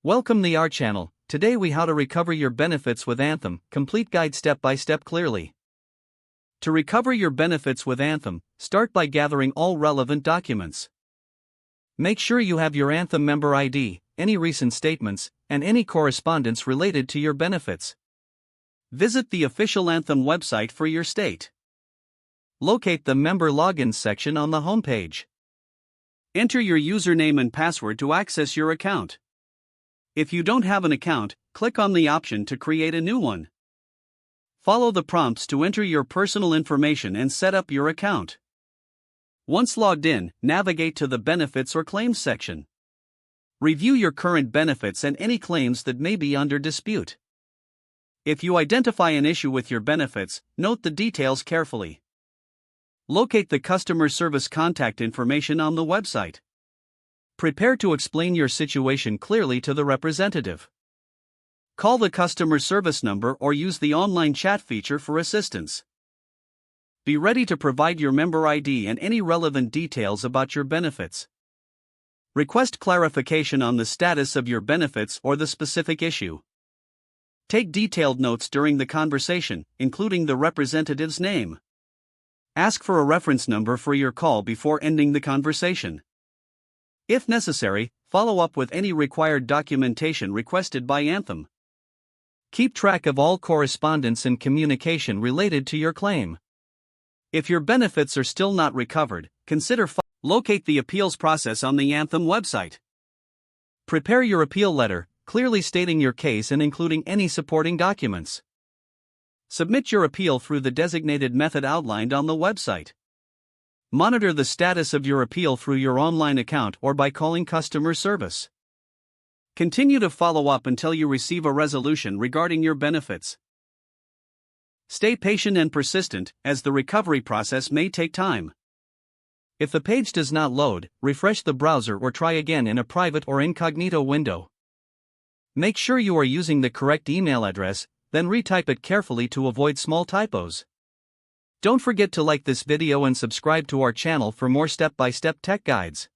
Welcome to our channel. Today we how to recover your benefits with Anthem, complete guide step by step clearly. To recover your benefits with Anthem, start by gathering all relevant documents. Make sure you have your Anthem member ID, any recent statements, and any correspondence related to your benefits. Visit the official Anthem website for your state. Locate the member login section on the homepage. Enter your username and password to access your account. If you don't have an account, click on the option to create a new one. Follow the prompts to enter your personal information and set up your account. Once logged in, navigate to the Benefits or Claims section. Review your current benefits and any claims that may be under dispute. If you identify an issue with your benefits, note the details carefully. Locate the customer service contact information on the website. Prepare to explain your situation clearly to the representative. Call the customer service number or use the online chat feature for assistance. Be ready to provide your member ID and any relevant details about your benefits. Request clarification on the status of your benefits or the specific issue. Take detailed notes during the conversation, including the representative's name. Ask for a reference number for your call before ending the conversation. If necessary, follow up with any required documentation requested by Anthem. Keep track of all correspondence and communication related to your claim. If your benefits are still not recovered, consider locate the appeals process on the Anthem website. Prepare your appeal letter, clearly stating your case and including any supporting documents. Submit your appeal through the designated method outlined on the website. Monitor the status of your appeal through your online account or by calling customer service. Continue to follow up until you receive a resolution regarding your benefits. Stay patient and persistent, as the recovery process may take time. If the page does not load, refresh the browser or try again in a private or incognito window. Make sure you are using the correct email address, then retype it carefully to avoid small typos. Don't forget to like this video and subscribe to our channel for more step-by-step tech guides.